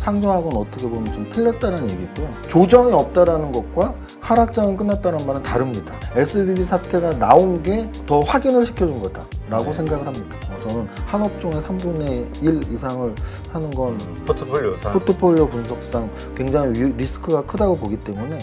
상저하고는 어떻게 보면 좀 틀렸다는 얘기고요. 조정이 없다라는 것과 하락장은 끝났다는 말은 다릅니다. SBB 사태가 나온 게 더 확인을 시켜준 거다라고 생각을 합니다. 저는 한 업종의 3분의 1 이상을 하는 건 포트폴리오 분석상 굉장히 리스크가 크다고 보기 때문에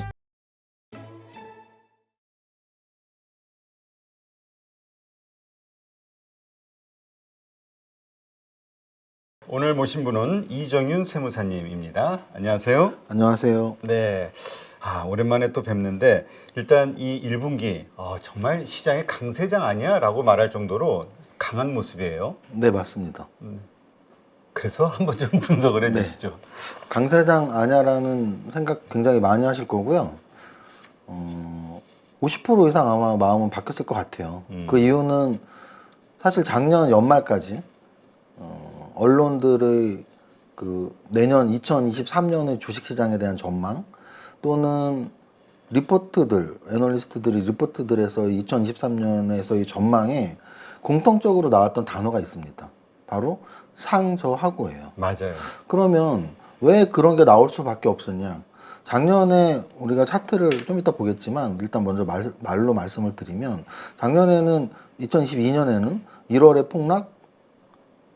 오늘 모신 분은 이정윤 세무사님입니다. 안녕하세요. 안녕하세요. 네. 오랜만에 또 뵙는데 일단 이 1분기 정말 시장의 강세장 아니야? 라고 말할 정도로 강한 모습이에요. 네, 맞습니다. 그래서 한번 좀 분석을 해주시죠. 강세장 아냐라는 생각 굉장히 많이 하실 거고요. 50% 이상 아마 마음은 바뀌었을 것 같아요. 그 이유는 사실 작년 연말까지 언론들의 그 내년 2023년의 주식시장에 대한 전망 또는 리포트들, 애널리스트들이 리포트들에서 2023년에서의 전망에 공통적으로 나왔던 단어가 있습니다. 바로 상저하고예요. 맞아요. 그러면 왜 그런 게 나올 수밖에 없었냐? 작년에 우리가 차트를 좀 이따 보겠지만 일단 먼저 말로 말씀을 드리면 작년에는 2022년에는 1월에 폭락,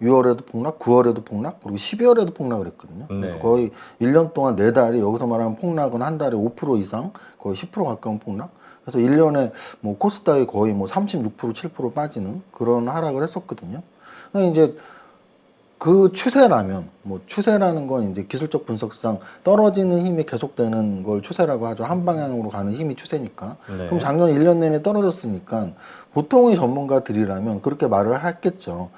6월에도 폭락, 9월에도 폭락, 그리고 12월에도 폭락을 했거든요. 네. 거의 1년 동안 4달이 여기서 말하는 폭락은 한 달에 5% 이상, 거의 10% 가까운 폭락. 그래서 1년에 뭐 코스닥이 거의 뭐 36%, 7% 빠지는 그런 하락을 했었거든요. 그러니까 이제 그 추세라면, 뭐 추세라는 건 이제 기술적 분석상 떨어지는 힘이 계속되는 걸 추세라고 하죠. 한 방향으로 가는 힘이 추세니까. 네. 그럼 작년 1년 내내 떨어졌으니까 보통의 전문가들이라면 그렇게 말을 했겠죠.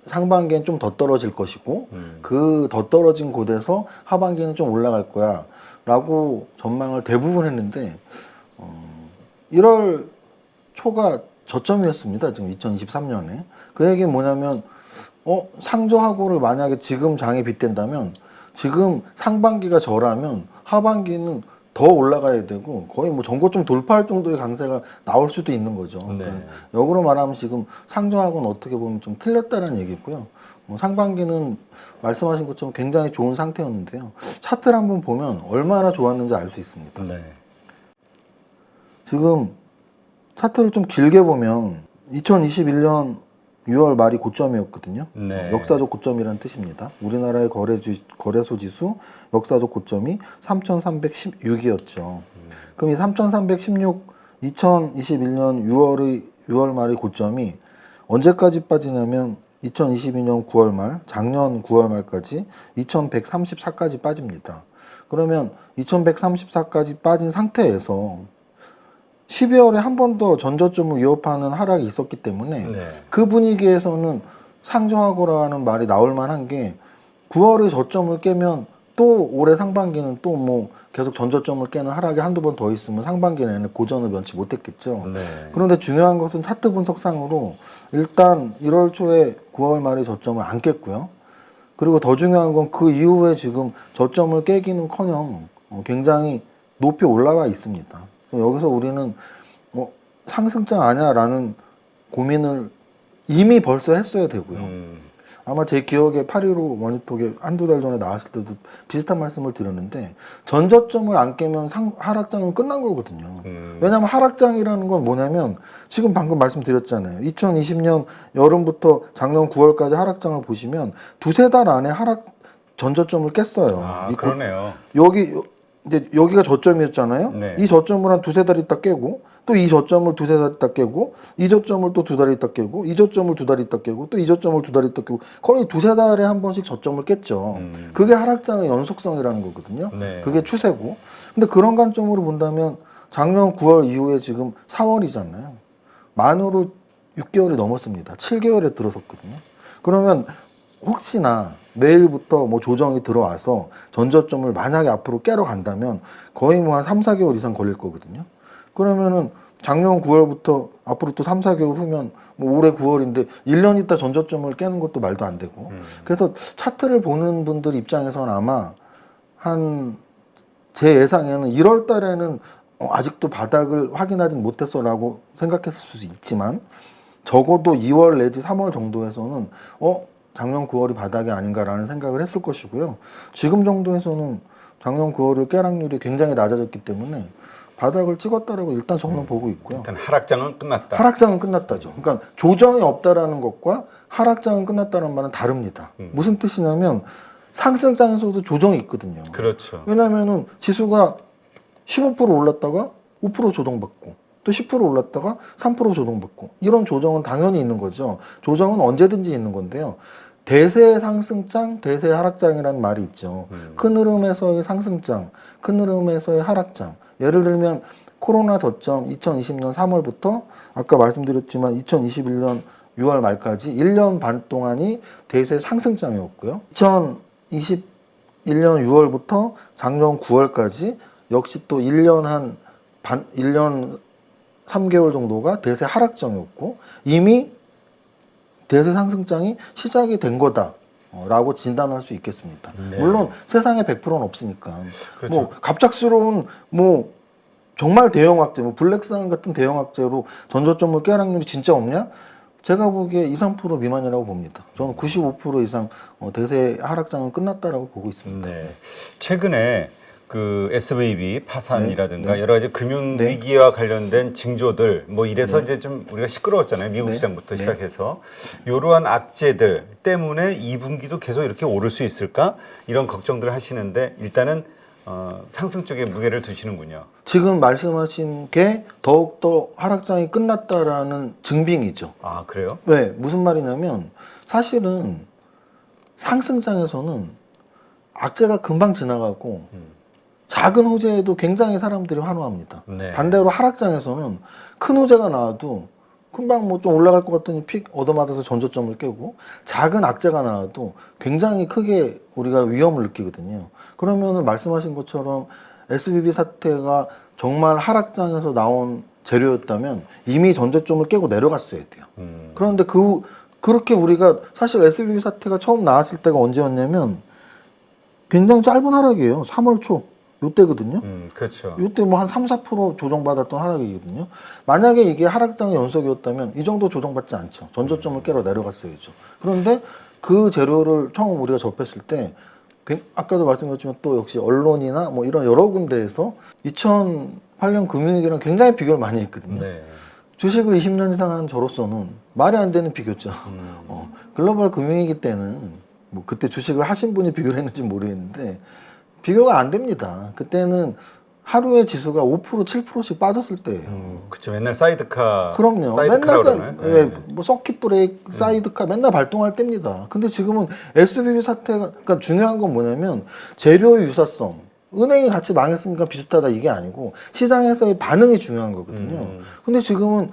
상반기엔 좀 더 떨어질 것이고 그 더 떨어진 곳에서 하반기는 좀 올라갈 거야 라고 전망을 대부분 했는데 1월 초가 저점이었습니다. 지금 2023년에. 그 얘기는 뭐냐면 상저하고를 만약에 지금 장에 빗댄다면 지금 상반기가 저라면 하반기는 더 올라가야 되고 거의 뭐 전고점 돌파할 정도의 강세가 나올 수도 있는 거죠. 네. 그러니까 역으로 말하면 지금 상저하고는 어떻게 보면 좀 틀렸다는 얘기고요. 상반기는 말씀하신 것처럼 굉장히 좋은 상태였는데요. 차트를 한번 보면 얼마나 좋았는지 알 수 있습니다. 네. 지금 차트를 좀 길게 보면 2021년 6월 말이 고점이었거든요. 네. 역사적 고점이라는 뜻입니다. 우리나라의 거래소 지수 역사적 고점이 3,316이었죠. 그럼 이 3,316, 2021년 6월 말의 고점이 언제까지 빠지냐면 2022년 9월 말, 작년 9월 말까지 2,134까지 빠집니다. 그러면 2,134까지 빠진 상태에서 12월에 한 번 더 전저점을 위협하는 하락이 있었기 때문에 네. 그 분위기에서는 상저하고라는 말이 나올 만한 게 9월의 저점을 깨면 또 올해 상반기는 또 뭐 계속 전저점을 깨는 하락이 한두 번 더 있으면 상반기 내내 고전을 면치 못했겠죠. 네. 그런데 중요한 것은 차트 분석상으로 일단 1월 초에 9월 말에 저점을 안 깼고요. 그리고 더 중요한 건 그 이후에 지금 저점을 깨기는커녕 굉장히 높이 올라와 있습니다. 여기서 우리는 상승장 아냐라는 고민을 이미 벌써 했어야 되고요. 아마 제 기억에 8.15 머니톡에 한두 달 전에 나왔을 때도 비슷한 말씀을 드렸는데 전저점을 안 깨면 하락장은 끝난 거거든요. 왜냐하면 하락장이라는 건 뭐냐면 지금 방금 말씀드렸잖아요. 2020년 여름부터 작년 9월까지 하락장을 보시면 두세 달 안에 전저점을 깼어요. 그러네요. 이제 여기가 저점이었잖아요. 네. 이 저점을 한 두세 달 있다 깨고 또 이 저점을 두세 달 있다 깨고 이 저점을 또 두 달 있다 깨고 이 저점을 두 달 있다 깨고 또 이 저점을 두 달 있다 깨고 거의 두세 달에 한 번씩 저점을 깼죠. 그게 하락장의 연속성이라는 거거든요. 네. 그게 추세고. 근데 그런 관점으로 본다면 작년 9월 이후에 지금 4월이잖아요. 만으로 6개월이 넘었습니다. 7개월에 들어섰거든요. 그러면 혹시나 내일부터 뭐 조정이 들어와서 전저점을 만약에 앞으로 깨러 간다면 거의 뭐 한 3, 4개월 이상 걸릴 거거든요. 그러면은 작년 9월부터 앞으로 또 3, 4개월 후면 뭐 올해 9월인데 1년 있다 전저점을 깨는 것도 말도 안 되고. 그래서 차트를 보는 분들 입장에서는 아마 제 예상에는 1월 달에는 아직도 바닥을 확인하진 못했어라고 생각했을 수 있지만 적어도 2월 내지 3월 정도에서는 작년 9월이 바닥이 아닌가라는 생각을 했을 것이고요. 지금 정도에서는 작년 9월을 깨락률이 굉장히 낮아졌기 때문에 바닥을 찍었다라고 일단 저는 보고 있고요. 일단 하락장은 끝났다. 하락장은 끝났다죠. 그러니까 조정이 없다라는 것과 하락장은 끝났다는 말은 다릅니다. 무슨 뜻이냐면 상승장에서도 조정이 있거든요. 그렇죠. 왜냐하면은 지수가 15% 올랐다가 5% 조정받고 또 10% 올랐다가 3% 조정받고 이런 조정은 당연히 있는 거죠. 조정은 언제든지 있는 건데요. 대세 상승장, 대세 하락장이라는 말이 있죠. 큰 흐름에서의 상승장, 큰 흐름에서의 하락장. 예를 들면 코로나 저점 2020년 3월부터 아까 말씀드렸지만 2021년 6월 말까지 1년 반 동안이 대세 상승장이었고요. 2021년 6월부터 작년 9월까지 역시 또 1년 3개월 정도가 대세 하락장이었고 이미 대세 상승장이 시작이 된 거다라고 진단할 수 있겠습니다. 네. 물론 세상에 100%는 없으니까 그렇죠. 뭐 갑작스러운 뭐 정말 대형 악재, 뭐 블랙스완 같은 대형 악재로 전저점을 깨 확률이 진짜 없냐? 제가 보기에 2, 3% 미만이라고 봅니다. 저는 95% 이상 대세 하락장은 끝났다라고 보고 있습니다. 네. 최근에 그 SVB 파산이라든가 네. 여러 가지 금융 네. 위기와 관련된 징조들 뭐 이래서 네. 이제 좀 우리가 시끄러웠잖아요. 미국 네. 시장부터 네. 시작해서 이러한 악재들 때문에 2분기도 계속 이렇게 오를 수 있을까 이런 걱정들을 하시는데 일단은 상승 쪽에 무게를 두시는군요. 지금 말씀하신 게 더욱더 하락장이 끝났다라는 증빙이죠. 아 그래요? 왜? 무슨 말이냐면 사실은 상승장에서는 악재가 금방 지나가고 작은 호재에도 굉장히 사람들이 환호합니다. 네. 반대로 하락장에서는 큰 호재가 나와도 금방 뭐 좀 올라갈 것 같더니 픽 얻어맞아서 전저점을 깨고 작은 악재가 나와도 굉장히 크게 우리가 위험을 느끼거든요. 그러면은 말씀하신 것처럼 SVB 사태가 정말 하락장에서 나온 재료였다면 이미 전저점을 깨고 내려갔어야 돼요. 그런데 그렇게 우리가 사실 SVB 사태가 처음 나왔을 때가 언제였냐면 굉장히 짧은 하락이에요. 3월 초 요때거든요. 그렇죠. 요때 뭐 한 3, 4% 조정받았던 하락이거든요. 만약에 이게 하락장의 연속이었다면 이 정도 조정받지 않죠. 전저점을 깨러 내려갔어야죠. 그런데 그 재료를 처음 우리가 접했을 때 아까도 말씀드렸지만 또 역시 언론이나 뭐 이런 여러 군데에서 2008년 금융위기랑 굉장히 비교를 많이 했거든요. 네. 주식을 20년 이상 한 저로서는 말이 안 되는 비교죠. 글로벌 금융위기 때는 뭐 그때 주식을 하신 분이 비교를 했는지 모르겠는데 비교가 안 됩니다. 그때는 하루에 지수가 5%, 7%씩 빠졌을 때예요. 그렇죠. 맨날 사이드카. 그럼요. 사이드카라고 맨날 그러나요? 네. 뭐 서킷 브레이크, 사이드카 맨날 발동할 때입니다. 근데 지금은 SVB 사태가 그러니까 중요한 건 뭐냐면 재료의 유사성. 은행이 같이 망했으니까 비슷하다 이게 아니고 시장에서의 반응이 중요한 거거든요. 근데 지금은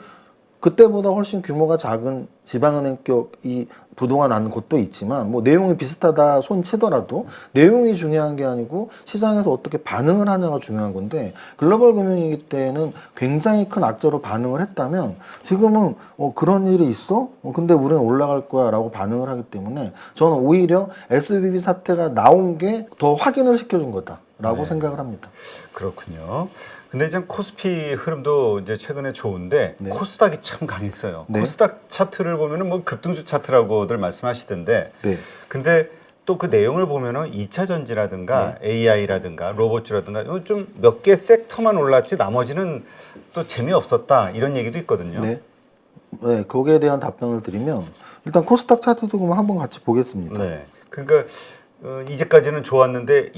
그때보다 훨씬 규모가 작은 지방은행 격이 부도가 나는 곳도 있지만 뭐 내용이 비슷하다 손 치더라도 내용이 중요한 게 아니고 시장에서 어떻게 반응을 하냐가 중요한 건데 글로벌 금융위기 때는 굉장히 큰 악재로 반응을 했다면 지금은 그런 일이 있어? 근데 우리는 올라갈 거야 라고 반응을 하기 때문에 저는 오히려 SVB 사태가 나온 게 더 확인을 시켜준 거다라고 네. 생각을 합니다. 그렇군요. 근데 이제 코스피 흐름도 이제 최근에 좋은데 네. 코스닥이 참 강했어요. 네. 코스닥 차트를 보면은 뭐 급등주 차트라고들 말씀하시던데 네. 근데 또 그 내용을 보면은 2차 전지라든가 AI라든가 로봇주라든가 좀 몇 개 섹터만 올랐지 나머지는 또 재미없었다 이런 얘기도 있거든요. 네. 네, 거기에 대한 답변을 드리면 일단 코스닥 차트도 그럼 한번 같이 보겠습니다. 네. 그러니까 이제까지는 좋았는데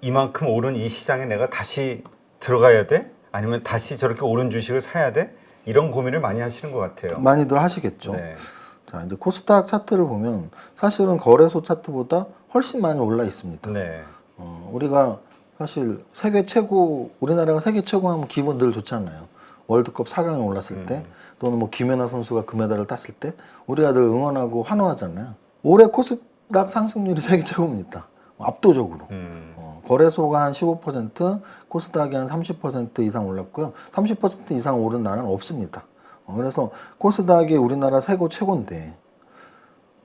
이만큼 오른 이 시장에 내가 다시 들어가야 돼? 아니면 다시 저렇게 오른 주식을 사야 돼? 이런 고민을 많이 하시는 것 같아요. 많이들 하시겠죠. 네. 자, 이제 코스닥 차트를 보면 사실은 거래소 차트보다 훨씬 많이 올라 있습니다. 네. 우리가 사실 세계 최고, 우리나라가 세계 최고 하면 기분 늘 좋잖아요. 월드컵 4강에 올랐을 때 또는 뭐 김연아 선수가 금메달을 땄을 때 우리가 늘 응원하고 환호하잖아요. 올해 코스닥 상승률이 세계 최고입니다. 압도적으로. 거래소가 한 15%, 코스닥이 한 30% 이상 올랐고요. 30% 이상 오른 나라는 없습니다. 그래서 코스닥이 우리나라 세계 최고인데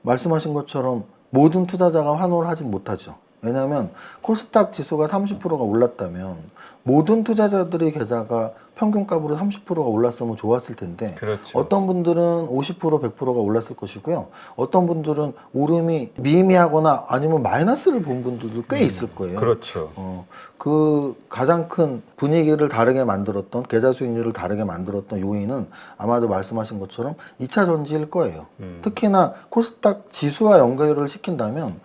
말씀하신 것처럼 모든 투자자가 환호를 하진 못하죠. 왜냐하면 코스닥 지수가 30%가 올랐다면 모든 투자자들의 계좌가 평균값으로 30%가 올랐으면 좋았을 텐데 그렇죠. 어떤 분들은 50% 100%가 올랐을 것이고요. 어떤 분들은 오름이 미미하거나 아니면 마이너스를 본 분들도 꽤 있을 거예요. 그렇죠. 그 가장 큰 분위기를 다르게 만들었던 계좌 수익률을 다르게 만들었던 요인은 아마도 말씀하신 것처럼 2차 전지일 거예요. 특히나 코스닥 지수와 연결을 시킨다면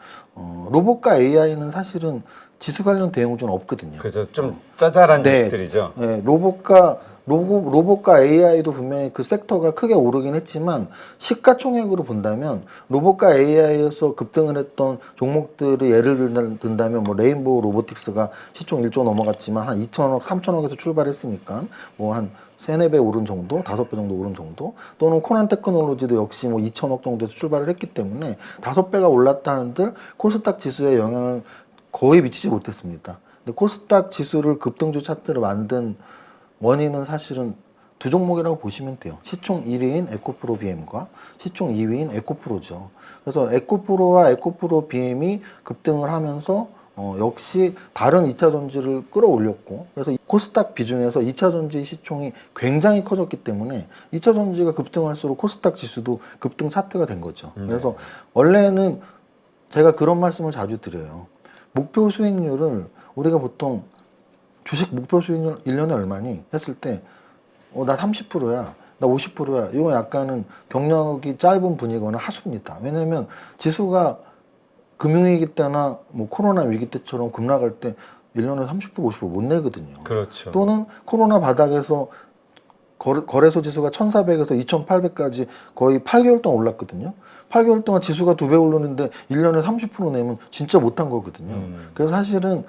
로봇과 AI는 사실은 지수 관련 대응주는 없거든요. 그래서 좀 짜잘한 네. 주식들이죠. 네, 로봇과 AI도 분명히 그 섹터가 크게 오르긴 했지만 시가총액으로 본다면 로봇과 AI에서 급등을 했던 종목들이 예를 든다면 뭐 레인보우 로보틱스가 시총 1조 넘어갔지만 한 2천억, 3천억에서 출발했으니까 뭐 한 3, 4배 오른 정도, 5배 정도 오른 정도, 또는 코난 테크놀로지도 역시 뭐 2천억 정도에서 출발을 했기 때문에 5배가 올랐다 한들 코스닥 지수에 영향을 거의 미치지 못했습니다. 근데 코스닥 지수를 급등주 차트로 만든 원인은 사실은 두 종목이라고 보시면 돼요. 시총 1위인 에코프로 BM과 시총 2위인 에코프로죠. 그래서 에코프로와 에코프로 BM이 급등을 하면서 역시 다른 2차 전지를 끌어올렸고, 그래서 코스닥 비중에서 2차 전지 시총이 굉장히 커졌기 때문에 2차 전지가 급등할수록 코스닥 지수도 급등 차트가 된 거죠. 그래서 원래는 제가 그런 말씀을 자주 드려요. 목표 수익률을 우리가 보통 주식 목표 수익률 1년에 얼마니? 했을 때, 나 30%야, 나 50%야. 이건 약간은 경력이 짧은 분이거나 하수입니다. 왜냐면 지수가 금융위기 때나 뭐 코로나 위기 때처럼 급락할 때 1년에 30% 50%못 내거든요. 그렇죠. 또는 코로나 바닥에서 거래소 지수가 1400에서 2800까지 거의 8개월 동안 올랐거든요. 8개월 동안 지수가 2배 오르는데 1년에 30% 내면 진짜 못한 거거든요. 그래서 사실은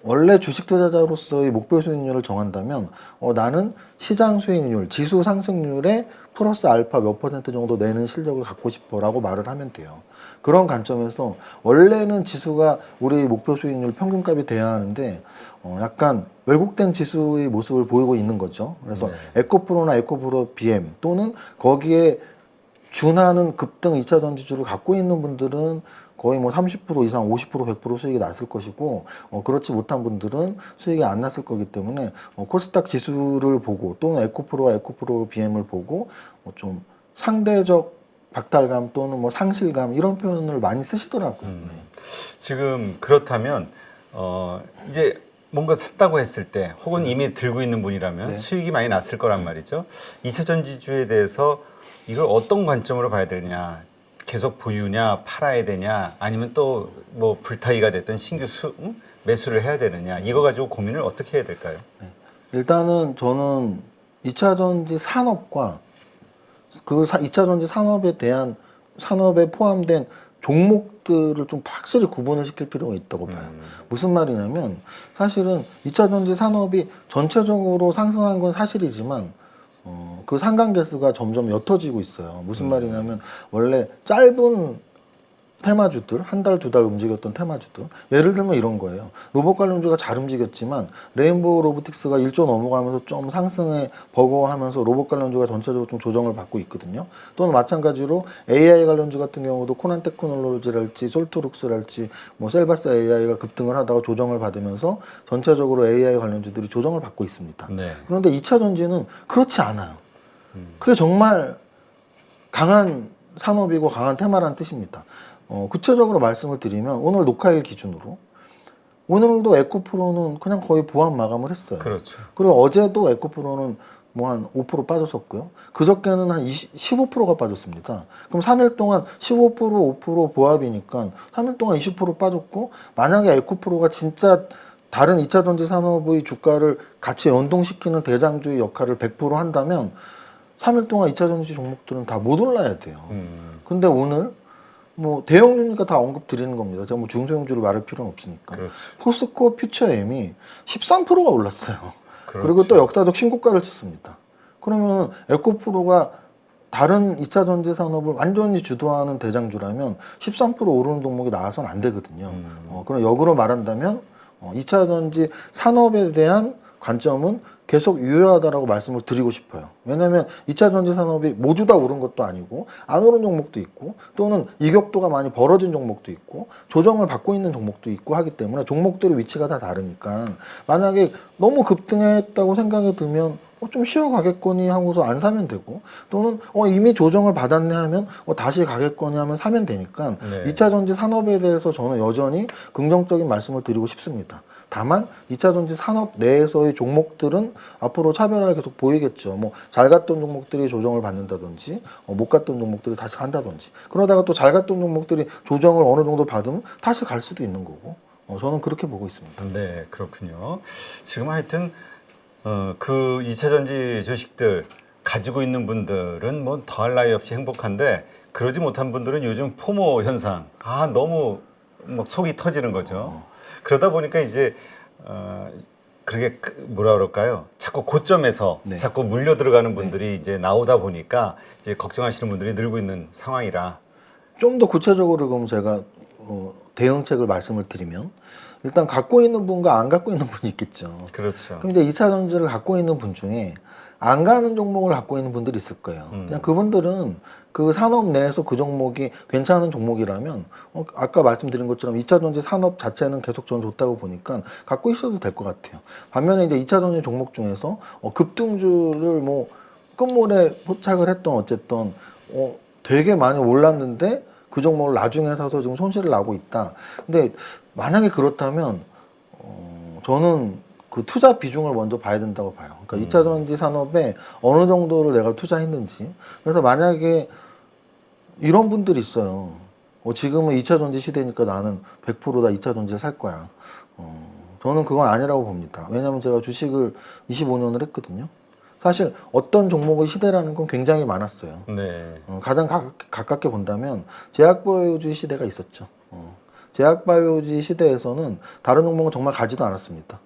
원래 주식 투자자로서의 목표 수익률을 정한다면 나는 시장 수익률, 지수 상승률에 플러스 알파 몇 퍼센트 정도 내는 실력을 갖고 싶어라고 말을 하면 돼요. 그런 관점에서 원래는 지수가 우리 목표 수익률 평균값이 돼야 하는데 약간 왜곡된 지수의 모습을 보이고 있는 거죠. 그래서 에코프로나 에코프로 BM 또는 거기에 준하는 급등 2차 전지주를 갖고 있는 분들은 거의 뭐 30% 이상 50% 100% 수익이 났을 것이고 그렇지 못한 분들은 수익이 안 났을 거기 때문에 코스닥 지수를 보고 또는 에코프로와 에코프로 BM을 보고 좀 상대적 박탈감 또는 뭐 상실감 이런 표현을 많이 쓰시더라고요. 네. 지금 그렇다면 이제 뭔가 샀다고 했을 때 혹은 이미 들고 있는 분이라면 수익이 많이 났을 거란 말이죠. 2차 전지주에 대해서 이걸 어떤 관점으로 봐야 되냐? 계속 보유냐, 팔아야 되냐, 아니면 또 뭐 불타기가 됐든 신규 매수를 해야 되느냐, 이거 가지고 고민을 어떻게 해야 될까요? 네. 일단은 저는 2차 전지 산업과 그 2차 전지 산업에 대한 산업에 포함된 종목들을 좀 확실히 구분을 시킬 필요가 있다고 봐요. 무슨 말이냐면 사실은 2차 전지 산업이 전체적으로 상승한 건 사실이지만 그 상관계수가 점점 옅어지고 있어요. 무슨 말이냐면 원래 짧은 테마주들, 한 달, 2달 움직였던 테마주들. 예를 들면 이런 거예요. 로봇 관련주가 잘 움직였지만 레인보우 로보틱스가 1조 넘어가면서 좀 상승에 버거워하면서 로봇 관련주가 전체적으로 좀 조정을 받고 있거든요. 또는 마찬가지로 AI 관련주 같은 경우도 코난 테크놀로지랄지 솔트룩스랄지 뭐 셀바스 AI가 급등을 하다가 조정을 받으면서 전체적으로 AI 관련주들이 조정을 받고 있습니다. 네. 그런데 2차 전지는 그렇지 않아요. 그게 정말 강한 산업이고 강한 테마라는 뜻입니다. 구체적으로 말씀을 드리면 오늘 녹화일 기준으로 오늘도 에코프로는 그냥 거의 보합 마감을 했어요. 그렇죠. 그리고 어제도 에코프로는 뭐 한 5% 빠졌었고요. 그저께는 한 15%가 빠졌습니다. 그럼 3일 동안 15% 5% 보합이니까 3일 동안 20% 빠졌고, 만약에 에코프로가 진짜 다른 2차 전지 산업의 주가를 같이 연동시키는 대장주의 역할을 100% 한다면 3일 동안 2차 전지 종목들은 다 못 올라야 돼요. 근데 오늘 뭐 대형주니까 다 언급 드리는 겁니다. 제가 뭐 중소형주를 말할 필요는 없으니까. 그렇죠. 포스코 퓨처엠이 13%가 올랐어요. 그렇죠. 그리고 또 역사적 신고가를 쳤습니다. 그러면 에코프로가 다른 2차 전지 산업을 완전히 주도하는 대장주라면 13% 오르는 종목이 나와서는 안 되거든요. 그럼 역으로 말한다면 2차 전지 산업에 대한 관점은 계속 유효하다라고 말씀을 드리고 싶어요. 왜냐하면 2차 전지 산업이 모두 다 오른 것도 아니고 안 오른 종목도 있고 또는 이격도가 많이 벌어진 종목도 있고 조정을 받고 있는 종목도 있고 하기 때문에 종목들의 위치가 다 다르니까 만약에 너무 급등했다고 생각이 들면 좀 쉬어가겠거니 하고서 안 사면 되고, 또는 이미 조정을 받았네 하면 다시 가겠거니 하면 사면 되니까 네. 2차전지 산업에 대해서 저는 여전히 긍정적인 말씀을 드리고 싶습니다. 다만 2차전지 산업 내에서의 종목들은 앞으로 차별화를 계속 보이겠죠. 뭐 잘 갔던 종목들이 조정을 받는다든지 못 갔던 종목들이 다시 간다든지, 그러다가 또 잘 갔던 종목들이 조정을 어느 정도 받으면 다시 갈 수도 있는 거고, 저는 그렇게 보고 있습니다. 네, 그렇군요. 지금 하여튼 그 2차전지 주식들 가지고 있는 분들은 뭐 더할 나위 없이 행복한데, 그러지 못한 분들은 요즘 포모 현상, 너무 막 속이 터지는 거죠. 그러다 보니까 이제 그렇게 뭐라 그럴까요? 자꾸 고점에서 네. 자꾸 물려 들어가는 분들이 이제 나오다 보니까 이제 걱정하시는 분들이 늘고 있는 상황이라. 좀 더 구체적으로 그럼 제가 대응책을 말씀을 드리면, 일단 갖고 있는 분과 안 갖고 있는 분이 있겠죠. 그렇죠. 그럼 이제 2차 전지를 갖고 있는 분 중에 안 가는 종목을 갖고 있는 분들이 있을 거예요. 그냥 그분들은 그 산업 내에서 그 종목이 괜찮은 종목이라면 아까 말씀드린 것처럼 2차 전지 산업 자체는 계속 저는 좋다고 보니까 갖고 있어도 될 것 같아요. 반면에 이제 2차 전지 종목 중에서 급등주를 뭐 끝물에 포착을 했던 어쨌든 되게 많이 올랐는데 그 종목을 나중에 사서 지금 손실을 나고 있다. 근데 만약에 그렇다면 저는 그 투자 비중을 먼저 봐야 된다고 봐요. 그러니까 2차 전지 산업에 어느 정도를 내가 투자했는지. 그래서 만약에 이런 분들이 있어요. 지금은 2차 전지 시대니까 나는 100%다 2차 전지를 살 거야. 저는 그건 아니라고 봅니다. 왜냐하면 제가 주식을 25년을 했거든요. 사실 어떤 종목의 시대라는 건 굉장히 많았어요. 네. 가장 가깝게 본다면 제약바이오주의 시대가 있었죠. 제약바이오주의 시대에서는 다른 종목은 정말 가지도 않았습니다.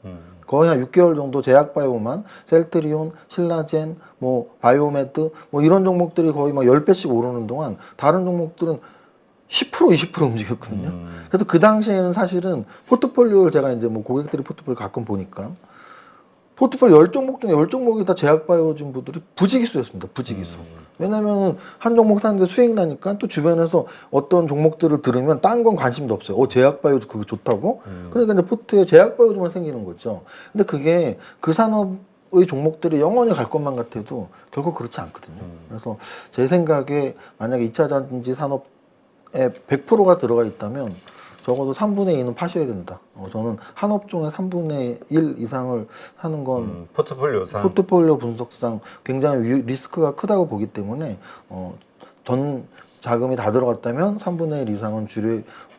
거의 한 6개월 정도 제약바이오만, 셀트리온, 신라젠, 뭐 바이오메드 뭐 이런 종목들이 거의 막 10배씩 오르는 동안 다른 종목들은 10% 20% 움직였거든요. 그래서 그 당시에는 사실은 포트폴리오를 제가 이제 뭐 고객들이 포트폴리오 가끔 보니까 포트폴리오 10종목 중에 10종목이 다 제약바이오진 분들이 부지기수였습니다. 부지기수. 왜냐면 한 종목 사는데 수익 나니까 또 주변에서 어떤 종목들을 들으면 딴 건 관심도 없어요. 제약바이오진 그거 좋다고? 그러니까 이제 포트에 제약바이오진만 생기는 거죠. 근데 그게 그 산업의 종목들이 영원히 갈 것만 같아도 결국 그렇지 않거든요. 그래서 제 생각에 만약에 2차 전지 산업에 100%가 들어가 있다면 적어도 3분의 2는 파셔야 된다. 저는 한 업종의 3분의 1 이상을 하는 건 포트폴리오상. 포트폴리오 분석상 굉장히 리스크가 크다고 보기 때문에 전 자금이 다 들어갔다면 3분의 1 이상은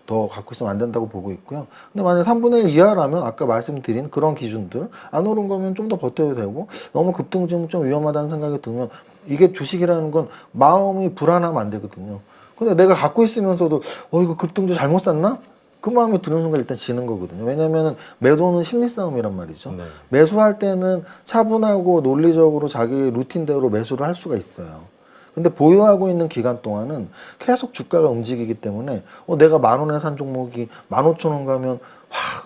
더 갖고 있으면 안 된다고 보고 있고요. 근데 만약 3분의 1 이하라면 아까 말씀드린 그런 기준들 안 오른 거면 좀 더 버텨도 되고, 너무 급등주는 좀 위험하다는 생각이 들면, 이게 주식이라는 건 마음이 불안하면 안 되거든요. 근데 내가 갖고 있으면서도 이거 급등주 잘못 샀나? 그 마음이 드는 순간 일단 지는 거거든요. 왜냐면은 매도는 심리 싸움이란 말이죠. 네. 매수할 때는 차분하고 논리적으로 자기 루틴대로 매수를 할 수가 있어요. 근데 보유하고 있는 기간 동안은 계속 주가가 움직이기 때문에 내가 10,000원에 산 종목이 15,000원 가면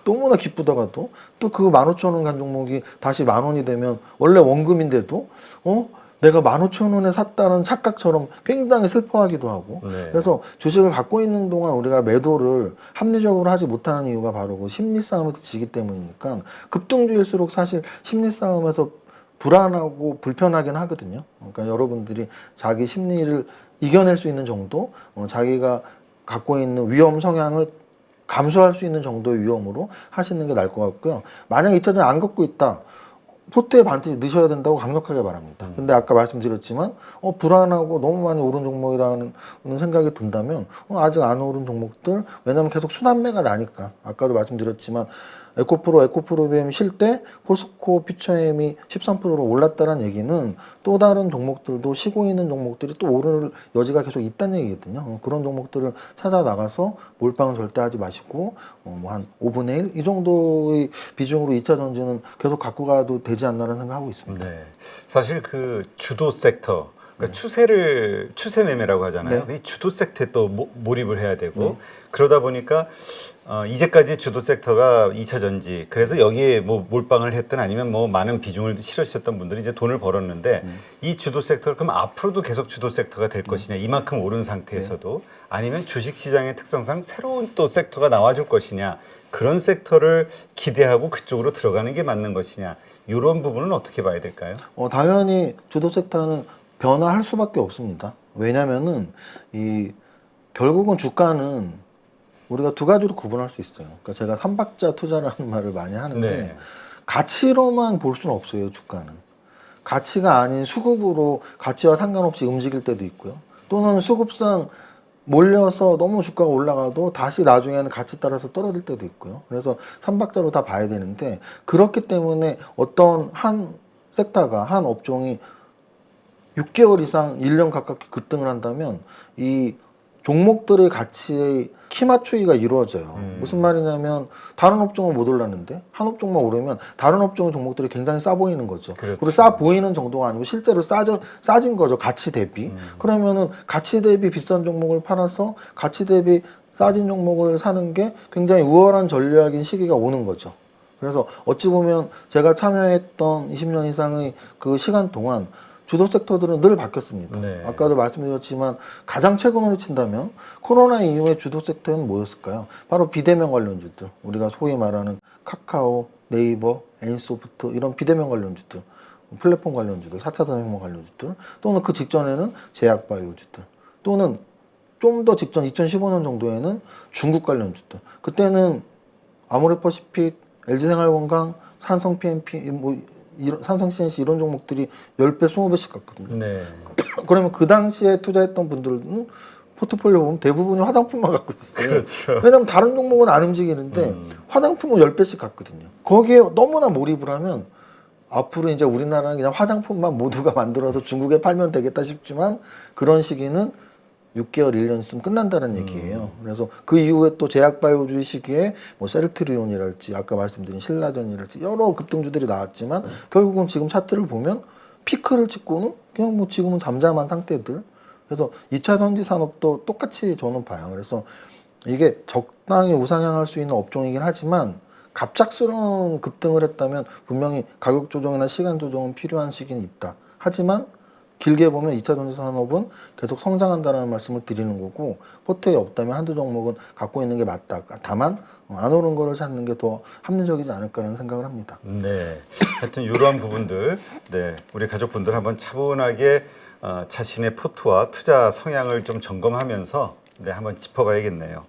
너무나 기쁘다가도 또 그 15,000원 간 종목이 다시 10,000원이 되면 원래 원금인데도 내가 15,000원에 샀다는 착각처럼 굉장히 슬퍼하기도 하고. 네. 그래서 주식을 갖고 있는 동안 우리가 매도를 합리적으로 하지 못하는 이유가 바로 그 심리 싸움에서 지기 때문이니까, 급등주일수록 사실 심리 싸움에서 불안하고 불편하긴 하거든요. 그러니까 여러분들이 자기 심리를 이겨낼 수 있는 정도, 자기가 갖고 있는 위험 성향을 감수할 수 있는 정도의 위험으로 하시는 게 나을 것 같고요. 만약 2차 전지 안 갖고 있다, 포트에 반드시 넣으셔야 된다고 강력하게 말합니다. 근데 아까 말씀드렸지만 불안하고 너무 많이 오른 종목이라는 생각이 든다면 아직 안 오른 종목들, 왜냐면 계속 순환매가 나니까, 아까도 말씀드렸지만 에코프로비엠 쉴 때 포스코 퓨처엠이 13%로 올랐다는 얘기는 또 다른 종목들도 쉬고 있는 종목들이 또 오를 여지가 계속 있다는 얘기거든요. 그런 종목들을 찾아 나가서 몰빵은 절대 하지 마시고 한 5분의 1 이 정도의 비중으로 2차 전지는 계속 갖고 가도 되지 않나라는 생각하고 있습니다. 네. 사실 그 주도 섹터, 그러니까 추세 매매라고 하잖아요. 이 주도 섹터에 또 몰입을 해야 되고, 그러다 보니까 이제까지 주도 섹터가 2차 전지, 그래서 여기에 뭐 몰빵을 했든 아니면 뭐 많은 비중을 실으셨던 분들이 이제 돈을 벌었는데 이 주도 섹터가 그럼 앞으로도 계속 주도 섹터가 될 것이냐, 이만큼 오른 상태에서도 아니면 주식 시장의 특성상 새로운 또 섹터가 나와줄 것이냐, 그런 섹터를 기대하고 그쪽으로 들어가는 게 맞는 것이냐, 이런 부분은 어떻게 봐야 될까요? 당연히 주도 섹터는 변화할 수밖에 없습니다. 왜냐면은 결국은 주가는 우리가 두 가지로 구분할 수 있어요. 그러니까 제가 삼박자 투자라는 말을 많이 하는데 네. 가치로만 볼 수는 없어요. 주가는 가치가 아닌 수급으로 가치와 상관없이 움직일 때도 있고요. 또는 수급상 몰려서 너무 주가가 올라가도 다시 나중에는 가치 따라서 떨어질 때도 있고요. 그래서 삼박자로 다 봐야 되는데, 그렇기 때문에 어떤 한 섹터가, 한 업종이 6개월 이상 1년 가깝게 급등을 한다면 이 종목들의 가치의 키 맞추기가 이루어져요. 무슨 말이냐면 다른 업종은 못 올랐는데 한 업종만 오르면 다른 업종의 종목들이 굉장히 싸 보이는 거죠. 그렇죠. 그리고 싸 보이는 정도가 아니고 실제로 싸진 거죠. 가치 대비. 그러면은 가치 대비 비싼 종목을 팔아서 가치 대비 싸진 종목을 사는 게 굉장히 우월한 전략인 시기가 오는 거죠. 그래서 어찌 보면 제가 참여했던 20년 이상의 그 시간 동안 주도 섹터들은 늘 바뀌었습니다. 네. 아까도 말씀드렸지만 가장 최근으로 친다면 코로나 이후에 주도 섹터는 뭐였을까요? 바로 비대면 관련주들, 우리가 소위 말하는 카카오, 네이버, N소프트 이런 비대면 관련주들, 플랫폼 관련주들, 4차 산업혁명 관련주들, 또는 그 직전에는 제약바이오주들, 또는 좀 더 직전 2015년 정도에는 중국 관련주들. 그때는 아모레퍼시픽, LG생활건강, 삼성 PNP, 삼성 CNC 이런 종목들이 10배, 20배씩 갔거든요. 네. 그러면 그 당시에 투자했던 분들은 포트폴리오 보면 대부분이 화장품만 갖고 있었어요. 그렇죠. 왜냐면 다른 종목은 안 움직이는데 화장품은 10배씩 갔거든요. 거기에 너무나 몰입을 하면 앞으로 이제 우리나라는 그냥 화장품만 모두가 만들어서 중국에 팔면 되겠다 싶지만 그런 시기는 6개월, 1년 있으면 끝난다는 얘기예요. 그래서 그 이후에 또 제약바이오주의 시기에 뭐 셀트리온이랄지 아까 말씀드린 신라전이랄지 여러 급등주들이 나왔지만 결국은 지금 차트를 보면 피크를 찍고는 그냥 뭐 지금은 잠잠한 상태들. 그래서 2차 전지 산업도 똑같이 저는 봐요. 그래서 이게 적당히 우상향할 수 있는 업종이긴 하지만 갑작스러운 급등을 했다면 분명히 가격 조정이나 시간 조정은 필요한 시기는 있다. 하지만 길게 보면 2차 전지 산업은 계속 성장한다는 말씀을 드리는 거고, 포트에 없다면 한두 종목은 갖고 있는 게 맞다. 다만 안 오른 거를 찾는 게 더 합리적이지 않을까라는 생각을 합니다. 네. 하여튼 이러한 부분들, 네, 우리 가족분들 한번 차분하게 자신의 포트와 투자 성향을 좀 점검하면서 네, 한번 짚어봐야겠네요.